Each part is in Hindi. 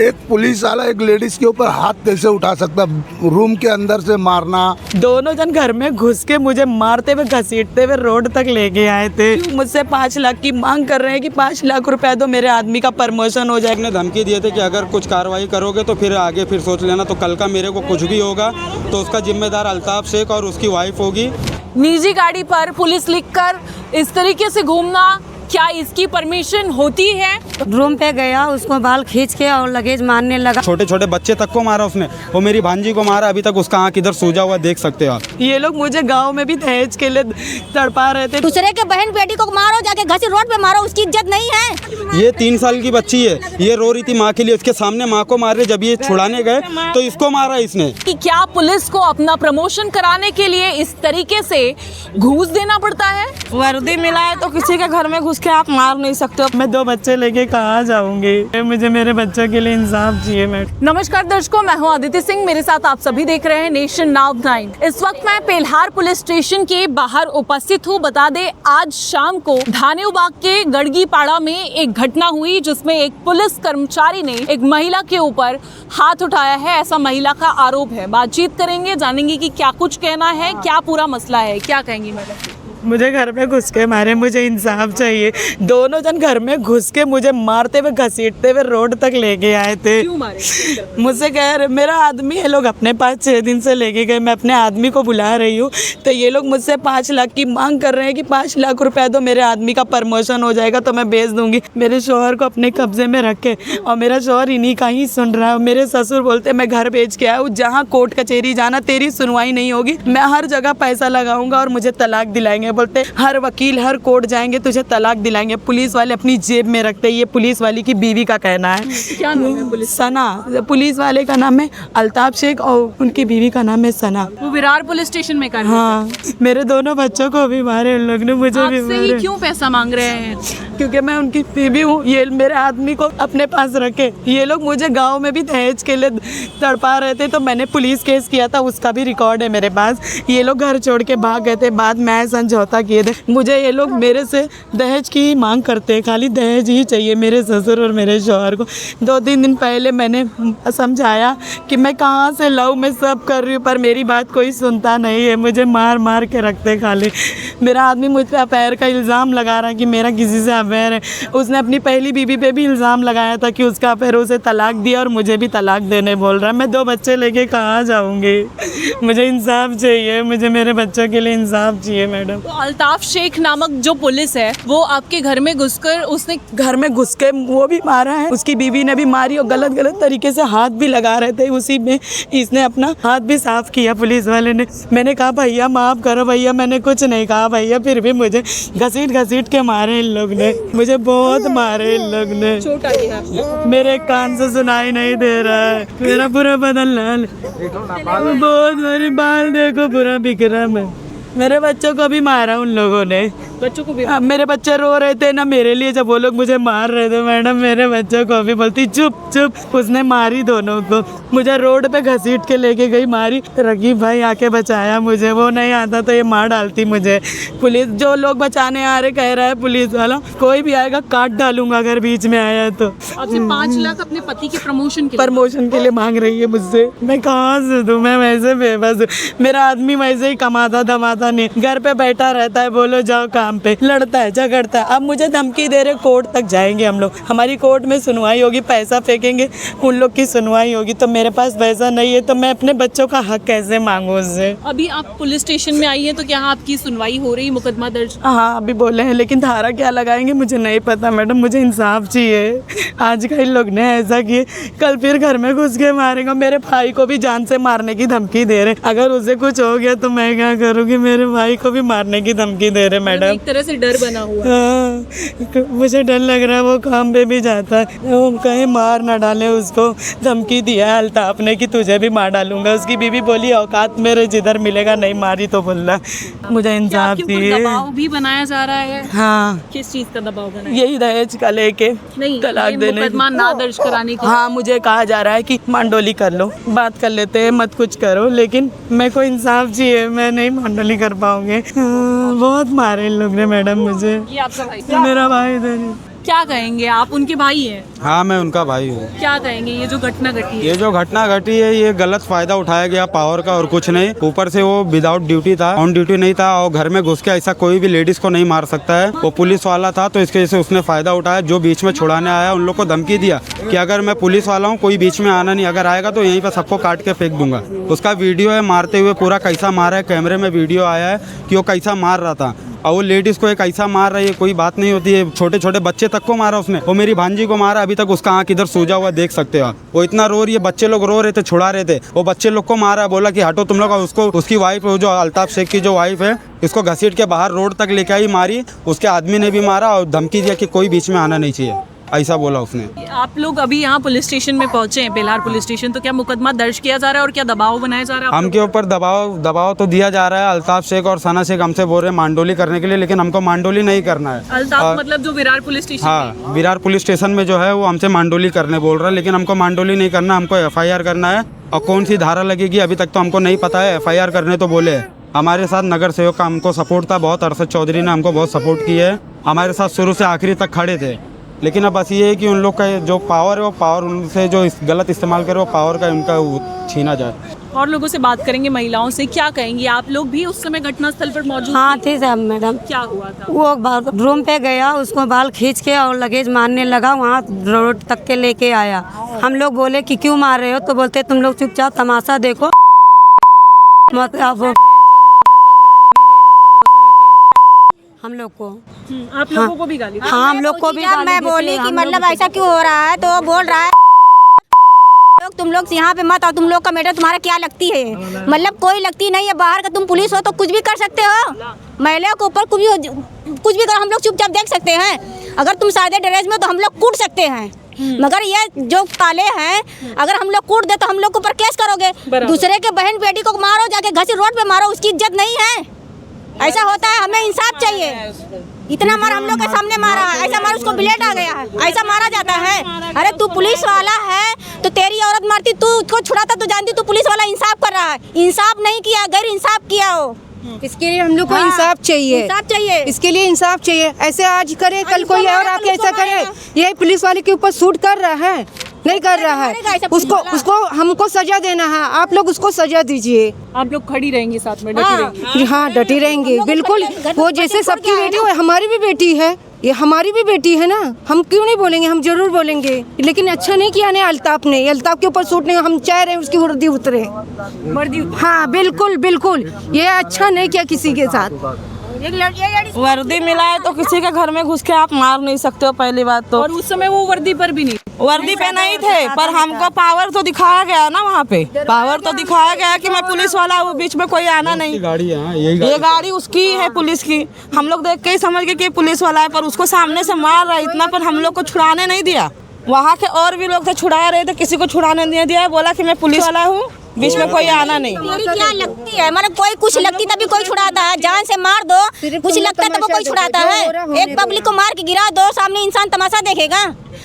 एक पुलिस वाला एक लेडीज के ऊपर हाथ कैसे उठा सकता? रूम के अंदर से मारना। दोनों जन घर में घुस के मुझे मारते हुए घसीटते हुए रोड तक लेके आए थे। मुझसे 5 लाख की मांग कर रहे हैं कि 5 लाख रुपए दो, मेरे आदमी का प्रमोशन हो जाएगा। धमकी दिए थे कि अगर कुछ कार्रवाई करोगे तो फिर आगे फिर सोच लेना, तो कल का मेरे को कुछ भी होगा तो उसका जिम्मेदार अल्ताफ शेख और उसकी वाइफ होगी। निजी गाड़ी पर पुलिस लिखकर इस तरीके से घूमना, क्या इसकी परमिशन होती है? रूम पे गया, उसको बाल खींच के और लगेज मारने लगा। छोटे छोटे बच्चे तक को मारा उसने, वो मेरी भांजी को मारा। अभी तक उसका आँख इधर सूजा हुआ देख सकते हो आप। ये लोग मुझे गांव में भी दहेज के लिए तड़पा रहे थे। दूसरे के बहन बेटी को मारो, जाके घसी रोड पे मारो, उसकी इज्जत नहीं है। ये 3 साल की बच्ची है, ये रो रही थी माँ के लिए, उसके सामने माँ को मार रहे। जब ये छुड़ाने गए तो इसको मारा इसने। कि क्या पुलिस को अपना प्रमोशन कराने के लिए इस तरीके से घूस देना पड़ता है? वर्दी मिला है तो किसी के घर में घुस के आप मार नहीं सकते हो। मैं 2 बच्चे लेके कहाँ जाऊंगी? मुझे मेरे बच्चों के लिए इंसाफ चाहिए मैडम। नमस्कार दर्शकों, मैं हूं अदिति सिंह, मेरे साथ आप सभी देख रहे हैं नेशन नाउ 9। इस वक्त मैं पेल्हार पुलिस स्टेशन के बाहर उपस्थित हूं। बता दें, आज शाम को धानेउबाग के गड़गीपाड़ा में एक घटना हुई जिसमें एक पुलिस कर्मचारी ने एक महिला के ऊपर हाथ उठाया है, ऐसा महिला का आरोप है। बातचीत करेंगे, जानेंगे कि क्या कुछ कहना है, क्या पूरा मसला है। क्या कहेंगी मैडम? मुझे घर में घुस के मारे, मुझे इंसाफ चाहिए। दोनों जन घर में घुस के मुझे मारते हुए घसीटते हुए रोड तक लेके आए थे। क्यों मारे? मुझसे कह रहे मेरा आदमी, ये लोग अपने पास 6 दिन से लेके गए। मैं अपने आदमी को बुला रही हूँ तो ये लोग मुझसे 5 लाख की मांग कर रहे हैं कि 5 लाख रुपए दो, मेरे आदमी का प्रमोशन हो जाएगा तो मैं बेच दूंगी। मेरे शौहर को अपने कब्जे में रखे और मेरा शौहर इन्हीं का ही सुन रहा है। मेरे ससुर बोलते मैं घर बेच के आया हूँ, जहाँ कोर्ट कचहरी जाना तेरी सुनवाई नहीं होगी, मैं हर जगह पैसा लगाऊंगा और मुझे तलाक दिलाएंगे। बोलते हर वकील हर कोर्ट जाएंगे तुझे तलाक दिलाएंगे। पुलिस वाले अपनी जेब में रखते हैं, ये पुलिस वाली की बीवी का कहना है। क्या नाम है पुलिस? सना। पुलिस वाले का नाम है अल्ताफ शेख और उनकी बीवी का नाम है सना। वो विरार पुलिस स्टेशन में कर हाँ, मेरे दोनों बच्चों को भी मारे उन लोग ने, मुझे भी आपसे ही मारे। क्यों पैसा मांग रहे हैं? क्योंकि मैं उनकी बीवी हूँ। ये मेरे आदमी को अपने पास रखे। ये लोग मुझे गांव में भी दहेज के लिए तड़पा रहे थे तो मैंने पुलिस केस किया था, उसका भी रिकॉर्ड है मेरे पास। ये लोग घर छोड़ के भाग गए थे, बाद में समझौता किए थे। मुझे ये लोग मेरे से दहेज की ही मांग करते हैं, खाली दहेज ही चाहिए मेरे ससुर और मेरे शौहर को। 2-3 दिन पहले मैंने समझाया कि मैं कहाँ से लाऊं, मैं सब कर रही हूँ, पर मेरी बात कोई सुनता नहीं है। मुझे मार मार के रखते खाली। मेरा आदमी मुझ पर अफेयर का इल्ज़ाम लगा रहा है कि मेरा किसी से अफेयर है। उसने अपनी पहली बीवी पे भी इल्ज़ाम लगाया था कि उसका अफेयर, उसे तलाक दिया और मुझे भी तलाक देने बोल रहा है। मैं 2 बच्चे लेके कहाँ जाऊँगी? मुझे इंसाफ चाहिए, मुझे मेरे बच्चों के लिए इंसाफ चाहिए मैडम। तो अल्ताफ शेख नामक जो पुलिस है वो आपके घर में घुसकर, उसने घर में घुस के वो भी मारा है, उसकी बीवी ने भी मारी और गलत गलत तरीके से हाथ भी लगा रहे थे। उसी में इसने अपना हाथ भी साफ किया पुलिस वाले ने। मैंने कहा भैया माफ़ करो भैया, मैंने कुछ नहीं कहा भैया, फिर भी मुझे घसीट घसीट के मारे इन लोग ने, मुझे बहुत मारे इन लोग ने। चोट आई है आपको? मेरे कान से सुनाई नहीं दे रहा है, मेरा पूरा बदन लाल, बहुत मेरे बाल देखो पूरा बिखरा। मेरे बच्चों को भी मारा उन लोगों ने। बच्चों को भी? मेरे बच्चे रो रहे थे ना मेरे लिए, जब वो लोग मुझे मार रहे थे मैडम, मेरे बच्चों को भी बोलती चुप चुप। उसने मारी दोनों को, मुझे रोड पे घसीट के लेके गई, मारी। रकीब भाई आके बचाया मुझे, वो नहीं आता तो ये मार डालती मुझे। पुलिस जो लोग बचाने आ रहे, कह रहा है पुलिस वाला कोई भी आएगा काट डालूंगा अगर बीच में आया तो। आपसे 5 लाख अपने पति के प्रमोशन के लिए मांग रही है मुझसे। मैं कहाँ से दूँ? मैं वैसे बेबस हूँ। मेरा आदमी वैसे ही कमाता धमाता नहीं, घर पे बैठा रहता है, बोलो जाओ काम पे, लड़ता है झगड़ता है। अब मुझे धमकी दे रहे, कोर्ट तक जाएंगे हम लोग, हमारी कोर्ट में सुनवाई होगी, पैसा फेंकेंगे, उन लोग की सुनवाई होगी। तो मेरे पास पैसा नहीं है तो मैं अपने बच्चों का हक कैसे मांगू उससे? अभी आप पुलिस स्टेशन में आई है तो क्या आपकी सुनवाई हो रही, मुकदमा दर्ज? हाँ अभी बोले हैं, लेकिन धारा क्या लगाएंगे मुझे नहीं पता मैडम। मुझे इंसाफ चाहिए। आज का इन लोग ने ऐसा किए, कल फिर घर में घुस के मारेंगे। मेरे भाई को भी जान से मारने की धमकी दे रहे, अगर उसे कुछ हो गया तो मैं क्या करूँगी? मेरे भाई को भी मारने की धमकी दे रहे मैडम। एक तरह से डर बना हुआ है। हाँ, मुझे डर लग रहा है, वो काम पे भी जाता है, वो कहीं मार ना डाले उसको। धमकी दिया है अल्ताफ ने कि तुझे भी मार डालूंगा। उसकी बीवी बोली औकात मेरे जिधर मिलेगा नहीं मारी तो बोलना। मुझे इंसाफ चाहिए। दबाव भी बनाया जा रहा है? हाँ। किस चीज का दबाव बनाया? यही दहेज का लेके, नहीं, तलाक देने, मुकदमा ना दर्ज कराने के। हाँ मुझे कहा जा रहा है कि मांडोली कर लो, बात कर लेते हैं, मत कुछ करो, लेकिन मेरे को इंसाफ चाहिए। मैं नहीं मांडोली कर पाऊंगी। बहुत मारे इन लोग ने मैडम मुझे। ये आपका भाई? मेरा भाई इधर क्या कहेंगे आप, उनके भाई हैं? हाँ, मैं उनका भाई हूँ। क्या कहेंगे ये जो घटना घटी है? ये जो घटना घटी है ये गलत फायदा उठाया गया पावर का और कुछ नहीं। ऊपर से वो विदाउट ड्यूटी था, ऑन ड्यूटी नहीं था और घर में घुस के ऐसा कोई भी लेडीज को नहीं मार सकता है। वो पुलिस वाला था तो इसके वजह से उसने फायदा उठाया। जो बीच में छुड़ाने आया उन लोग को धमकी दिया कि अगर मैं पुलिस वाला हूँ, कोई बीच में आना नहीं, अगर आएगा तो यहीं पर सबको काट के फेंक दूंगा। उसका वीडियो है मारते हुए, पूरा कैसा मारा है, कैमरे में वीडियो आया है कि वो कैसा मार रहा था। और वो लेडीज़ को एक ऐसा मार रही है, कोई बात नहीं होती है। छोटे छोटे बच्चे तक को मारा उसने। वो मेरी भांजी को मारा, अभी तक उसका आँख इधर सूजा हुआ देख सकते हो। वो इतना रो रही है, बच्चे लोग रो रहे थे, छुड़ा रहे थे। वो बच्चे लोग को मारा, बोला कि हटो तुम लोग। उसको उसकी वाइफ, जो अल्ताफ शेख की जो वाइफ है, इसको घसीट के बाहर रोड तक लेके आई, मारी। उसके आदमी ने भी मारा और धमकी दिया कि कोई बीच में आना नहीं चाहिए, ऐसा बोला उसने। आप लोग अभी यहाँ पुलिस स्टेशन में पहुंचे हैं, बेलहार पुलिस स्टेशन, तो क्या मुकदमा दर्ज किया जा रहा है और क्या दबाव बनाया जा रहा है? हमके ऊपर दबाव तो दिया जा रहा है। अल्ताफ शेख और सना शेख हमसे बोल रहे हैं मांडोली करने के लिए, लेकिन हमको मांडोली नहीं करना है। अल्ताफ मतलब जो विरार पुलिस स्टेशन? हाँ, विरार पुलिस स्टेशन में जो है वो हमसे मांडोली करने बोल रहा है, लेकिन हमको मांडोली नहीं करना, हमको FIR करना है। और कौन सी धारा लगेगी अभी तक तो हमको नहीं पता है। FIR करने तो बोले हैं। हमारे साथ नगर सेवक का हमको सपोर्ट था बहुत, अरशद चौधरी ने हमको बहुत सपोर्ट किया है। हमारे साथ शुरू से आखिरी तक खड़े थे। लेकिन अब बस ये है कि उन लोग का जो पावर है, वो पावर उनसे जो गलत इस्तेमाल करे, वो पावर का उनका छीना जाए। और लोगों से बात करेंगे, महिलाओं से। क्या कहेंगी, आप लोग भी उस समय घटनास्थल पर मौजूद हाँ थे? थे साहब मैडम। क्या हुआ था? वो रूम पे गया, उसको बाल खींच के और लगेज मारने लगा, वहाँ रोड तक के लेके आया। हम लोग बोले कि क्यों मार रहे हो, तो बोलते तुम लोग चुपचाप तमाशा देखो मत। अब हम लोग को आप लोगों को भी गाली? हाँ, हम लोग को भी गाली मैं देते बोली हैं। कि हम मतलब लोग- ऐसा क्यों हो रहा है, तो वो बोल रहा है तुम लोग यहाँ पे मत आओ, तुम लोग का मैटर तुम्हारा क्या लगती है, मतलब कोई लगती नहीं है। बाहर का तुम पुलिस हो तो कुछ भी कर सकते हो, महिला के ऊपर कुछ भी कर, हम लोग चुपचाप देख सकते हैं। अगर तुम सादे ड्रेस में तो हम लोग कूट सकते हैं, मगर ये जो काले हैं, अगर हम लोग कूट दे तो हम लोग के ऊपर केस करोगे। दूसरे के बहन बेटी को मारो, जाके घसीट रोड पे मारो, उसकी इज्जत नहीं है। ऐसा होता है, हमें इंसाफ चाहिए। इतना मार हम लोग के सामने मारा, ऐसा मार उसको ब्लेड आ गया है, ऐसा मारा जाता है। अरे तू पुलिस वाला है तो तेरी औरत मारती, तू उसको छुड़ाता, तू जानती तू पुलिस वाला इंसाफ कर रहा है। इंसाफ नहीं किया, गैर इंसाफ किया हो। इसके लिए हम लोग को इंसाफ चाहिए, इंसाफ चाहिए। इसके लिए इंसाफ चाहिए। ऐसे आज करे, कल कोई और आके ऐसा करे, ये पुलिस वाले के ऊपर सूट कर रहा है, नहीं कर रहा है। उसको हमको सजा देना है, आप लोग उसको सजा दीजिए। आप लोग खड़ी रहेंगी साथ में, डटी रहेंगी? हाँ, डटी रहेंगे बिल्कुल। वो जैसे सबकी बेटी हो, हमारी भी बेटी है, ये हमारी भी बेटी है ना। हम क्यों नहीं बोलेंगे, हम जरूर बोलेंगे। लेकिन अच्छा नहीं किया ने अल्ताफ ने, अल्ताफ के ऊपर सूट नहीं, हम चाह रहे हैं उसकी वर्दी उतरे। वर्दी? हाँ बिल्कुल बिल्कुल, ये अच्छा नहीं किया किसी के साथ। वर्दी मिला है तो किसी के घर में घुस के आप मार नहीं सकते हो, पहली बात तो। और उस समय वो वर्दी पर भी नहीं? वर्दी पे नहीं थे, पर हमको पावर तो दिखाया गया ना, वहाँ पे पावर तो दिखाया गया कि मैं पुलिस वाला हूँ, बीच में कोई आना नहीं। गाड़ी है, ये गाड़ी उसकी है, पुलिस की। हम लोग देख के ही समझ गए कि पुलिस वाला है, पर उसको सामने से मार रहा है इतना, पर हम लोग को छुड़ाने नहीं दिया। वहाँ के और भी लोग थे, छुड़ा रहे थे, किसी को छुड़ाने नहीं दिया। बोला कि मैं पुलिस वाला हूँ, बीच में कोई आना नहीं। तेरी क्या लगती है, मतलब कोई कुछ लगती तभी कोई छुड़ाता है। जान से मार दो, कुछ लगता है तो वो कोई छुड़ाता है। एक पब्लिक को मार के गिरा दो, सामने इंसान तमाशा देखेगा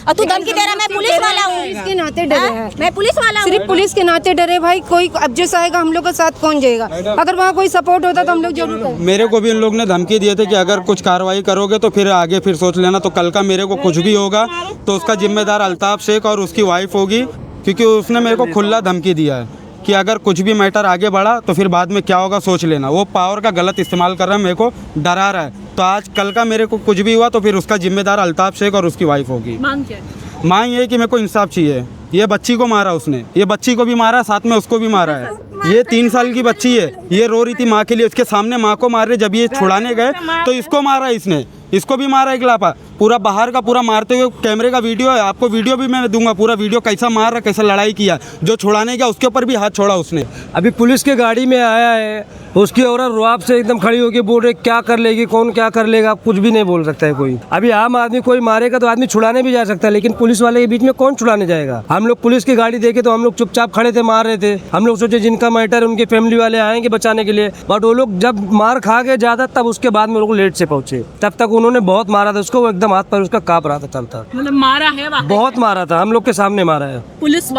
और तू धमकी दे रहा मैं पुलिस वाला हूँ। इसके नाते डरे हैं, मैं पुलिस वाला हूँ। सिर्फ पुलिस के नाते डरे भाई। कोई अब जैसा आएगा हम लोग का साथ कौन जाएगा। अगर वहाँ कोई सपोर्ट होता तो हम लोग जरूर करते। मेरे को भी इन लोग ने धमकी दिए थे कि अगर कुछ कार्रवाई करोगे तो फिर आगे फिर सोच लेना, तो कल का मेरे को कुछ भी होगा तो उसका जिम्मेदार अल्ताफ शेख और उसकी वाइफ होगी, क्योंकि उसने मेरे को खुला धमकी दिया है कि अगर कुछ भी मैटर आगे बढ़ा तो फिर बाद में क्या होगा सोच लेना। वो पावर का गलत इस्तेमाल कर रहा है, मेरे को डरा रहा है। तो आज कल का मेरे को कुछ भी हुआ तो फिर उसका जिम्मेदार अल्ताफ शेख और उसकी वाइफ होगी। मांग क्या है? मांग ये है कि मेरे को इंसाफ चाहिए। ये बच्ची को मारा उसने, ये बच्ची को भी मारा, साथ में उसको भी मारा है। ये 3 साल की बच्ची है, ये रो रही थी माँ के लिए, उसके सामने माँ को मार रहे। जब ये छुड़ाने गए तो इसको मारा, इसने इसको भी मारा एक लापा। पूरा बाहर का पूरा मारते हुए कैमरे का वीडियो है, आपको वीडियो भी मैं दूंगा, पूरा वीडियो कैसा मार रहा, कैसा लड़ाई किया। जो छुड़ाने गया उसके ऊपर भी हाथ छोड़ा उसने। अभी पुलिस के गाड़ी में आया है, उसकी औरत रुआब से एकदम खड़ी होकर बोल रही क्या कर लेगी, कौन क्या कर लेगा, कुछ भी नहीं बोल सकता है कोई। अभी आम आदमी कोई मारेगा तो आदमी छुड़ाने भी जा सकता है, लेकिन पुलिस वाले के बीच में कौन छुड़ाने जाएगा। हम लोग पुलिस की गाड़ी देखे तो हम लोग चुपचाप खड़े थे, मार रहे थे। हम लोग सोचे जिनका मैटर उनके फैमिली वाले आएंगे बचाने के लिए, बट वो लोग जब मार खा गए ज्यादा, तब उसके बाद में लोग लेट से पहुंचे। तब तक उन्होंने बहुत मारा था उसको, वो एकदम हाथ पर उसका कांप रहा था, चलता मतलब मारा है वाकई? बहुत मारा था, हम लोग के सामने मारा है। पुलिस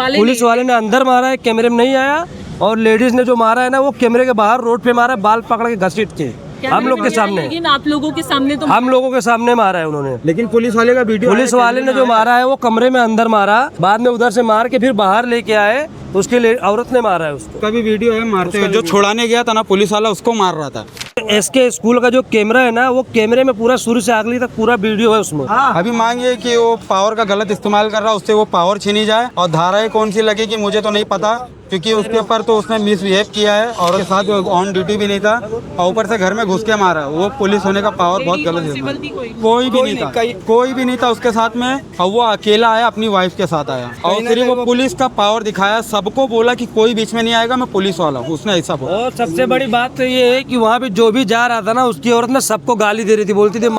वाले ने अंदर मारा है, कैमरे में नहीं आया। और लेडीज ने जो मारा है ना, वो कैमरे के बाहर रोड पे मारा है, बाल पकड़ के घसीट के। हम लोग के सामने, लेकिन आप लोगों के सामने तो हम लोगों के सामने मारा है उन्होंने। लेकिन पुलिस वाले का वीडियो, पुलिस वाले ने जो मारा है वो कमरे में अंदर मारा, बाद में उधर से मार के फिर बाहर लेके आए, तो उसके लिए औरत ने मारा है उसको। का भी वीडियो है मारते हुए, जो छुड़ाने गया था ना पुलिस वाला, उसको मार रहा था। एसके स्कूल का जो कैमरा है ना, वो कैमरे में पूरा शुरू से आखिरी तक पूरा वीडियो है उसमें। अभी मांगे कि वो पावर का गलत इस्तेमाल कर रहा है, उससे वो पावर छीनी जाए, और धाराएं कौन सी लगेगी मुझे तो नहीं पता, क्योंकि उसके ऊपर तो उसने मिसबिहेव किया है और के साथ ऑन ड्यूटी भी नहीं था, और ऊपर से घर में घुस के मारा। वो पुलिस होने का पावर बहुत गलत है। कोई भी नहीं था, कोई भी नहीं था उसके साथ में, और वो अकेला आया, अपनी वाइफ के साथ आया, और सिर्फ वो पुलिस का पावर दिखाया, सबको बोला कि कोई बीच में नहीं आएगा, मैं पुलिस वाला हूँ, उसने ऐसा बोला। और सबसे बड़ी बात तो ये है कि वहाँ पे जो भी जा रहा था ना, उसकी औरत ने सबको गाली दे रही थी, बोलती थी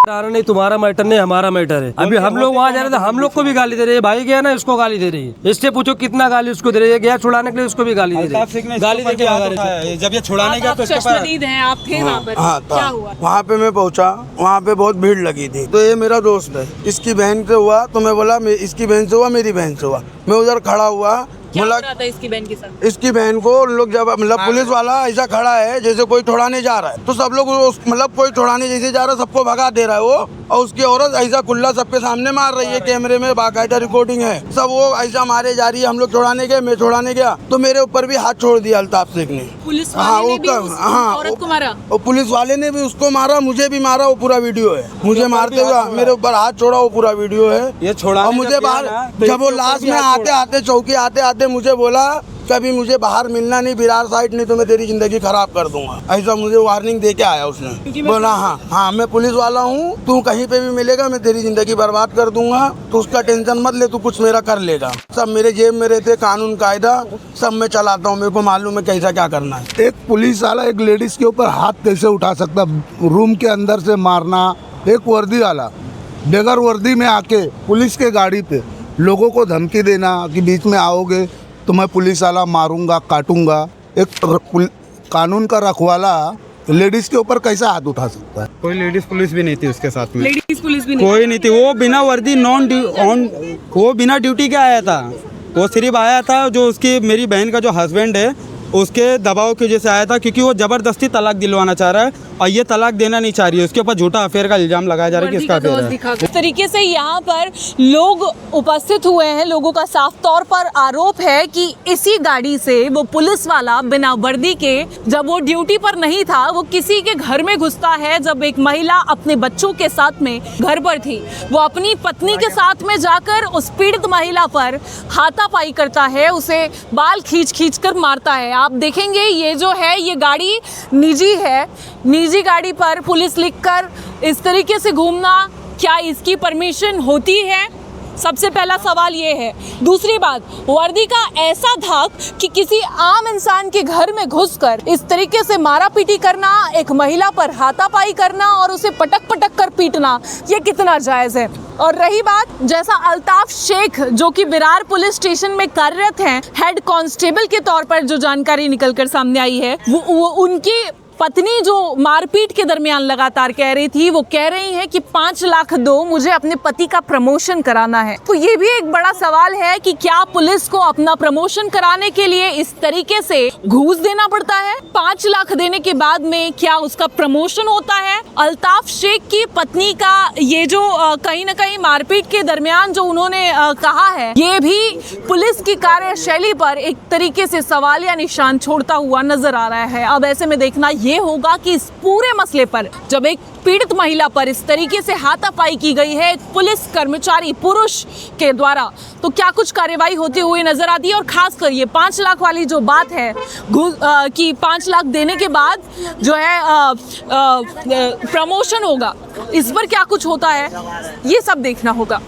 नहीं तुम्हारा मैटर नहीं हमारा मैटर है। अभी हम लोग वहाँ जा रहे थे, हम लोग को भी गाली दे रही है, भाई गया ना इसको गाली दे रही है, इससे पूछो कितना गाली उसको दे रही है, गया छुड़ाने के लिए उसको भी गाली दे रही है, गाली दे के जब ये छुड़ाने गया तो इसके चश्मदीद हैं आप, थे वहाँ पर, हाँ क्या था। हुआ? वहाँ पे मैं पहुँचा, वहाँ पे बहुत भीड़ लगी थी, तो ये मेरा दोस्त है, इसकी बहन से हुआ, तो मैं बोला इसकी बहन से हुआ, मेरी बहन से हुआ, मैं उधर खड़ा हुआ, क्या हो रहा था इसकी बहन के साथ? इसकी बहन को लोग जब मतलब पुलिस वाला ऐसा खड़ा है जैसे कोई छुड़ाने जा रहा है, तो सब लोग मतलब कोई छुड़ाने जैसे जा रहा है, सबको भगा दे रहा है वो, और उसकी औरत ऐसा खुला सबके सामने मार रही है, कैमरे में बाकायदा रिकॉर्डिंग है, सब वो ऐसा मारे जा रही है। हम लोग छुड़ाने गए, मैं छुड़ाने गया, तो मेरे ऊपर भी हाथ छोड़ दिया अल्ताफ शेख ने। पुलिस वाले ने भी औरत को मारा, और पुलिस वाले ने भी उसको मारा, मुझे भी मारा, वो पूरा वीडियो है, मुझे मारते हुए मेरे ऊपर हाथ छोड़ा, वो पूरा वीडियो है। ये छोड़ा, और मुझे बाहर जब वो लास्ट में आते आते चौकी आते आते मुझे बोला कभी मुझे बाहर मिलना नहीं बिरार साइड, नहीं तो मैं तेरी जिंदगी खराब कर दूंगा, ऐसा मुझे वार्निंग दे के आया उसने। बोला हाँ मैं पुलिस वाला हूँ, तू कहीं पे भी मिलेगा मैं तेरी जिंदगी बर्बाद कर दूंगा, तो उसका टेंशन मत ले, तू कुछ मेरा कर लेगा। सब मेरे जेब में रहते, कानून कायदा सब मैं चलाता हूँ, मेरे को मालूम है कैसा क्या करना है। एक पुलिस वाला एक लेडीज के ऊपर हाथ कैसे उठा सकता, रूम के अंदर से मारना, एक वर्दी वाला बगैर वर्दी में आके पुलिस के गाड़ी पे लोगों को धमकी देना कि बीच में आओगे तो मैं पुलिस वाला मारूंगा काटूंगा। एक कानून का रखवाला लेडीज के ऊपर कैसा हाथ उठा सकता है? कोई लेडीज पुलिस भी नहीं थी उसके साथ में, लेडीज पुलिस भी नहीं, कोई नहीं थी, वो बिना वर्दी वो बिना ड्यूटी के आया था, वो सिर्फ आया था जो उसकी मेरी बहन का जो हस्बैंड है उसके दबाव की वजह से आया था, क्योंकि वो ज़बरदस्ती तलाक दिलवाना चाह रहा है और ये तलाक देना नहीं चाह रही है, उसके ऊपर झूठा अफेयर का इल्ज़ाम लगाया जा रहा है कि इसका अफेयर है। इस तरीके से यहाँ पर लोग उपस्थित हुए हैं, लोगों का साफ तौर पर आरोप है कि इसी गाड़ी से वो पुलिस वाला बिना वर्दी के, जब वो ड्यूटी पर नहीं था, वो किसी के घर में घुसता है, जब एक महिला अपने बच्चों के साथ में घर पर थी, वो अपनी पत्नी के साथ में जाकर उस पीड़ित महिला पर हाथापाई करता है, उसे बाल खींच कर मारता है। आप देखेंगे ये जो है ये गाड़ी निजी है, निजी गाड़ी पर पुलिस लिखकर इस तरीके से घूमना, क्या इसकी परमिशन होती है? सबसे पहला सवाल ये है। दूसरी बात, वर्दी का ऐसा धाक कि किसी आम इंसान के घर में घुसकर इस तरीके से मारा पीटी करना, एक महिला पर हाथापाई करना और उसे पटक पटक कर पीटना, ये कितना जायज़ है? और रही बात, जैसा अल्ताफ शेख जो कि विरार पुलिस स्टेशन में कार्यरत हैं, हेड कांस्टेबल के तौर पर जो जानकारी निकलकर सामने आई है, वो उनकी पत्नी जो मारपीट के दरमियान लगातार कह रही थी, वो कह रही है कि 5 लाख दो, मुझे अपने पति का प्रमोशन कराना है। तो ये भी एक बड़ा सवाल है कि क्या पुलिस को अपना प्रमोशन कराने के लिए इस तरीके से घूस देना पड़ता है? 5 लाख देने के बाद में क्या उसका प्रमोशन होता है? अल्ताफ शेख की पत्नी का ये जो कहीं ना कहीं मारपीट के दरमियान जो उन्होंने कहा है, ये भी पुलिस की कार्यशैली पर एक तरीके से सवालिया निशान छोड़ता हुआ नजर आ रहा है। अब ऐसे में देखना ये होगा कि इस पूरे मसले पर जब एक पीड़ित महिला पर इस तरीके से हाथापाई की गई है एक पुलिस कर्मचारी पुरुष के द्वारा, तो क्या कुछ कार्रवाई होती हुई नजर आती है? और खासकर ये 5 लाख वाली जो बात है कि 5 लाख देने के बाद जो है प्रमोशन होगा, इस पर क्या कुछ होता है, ये सब देखना होगा।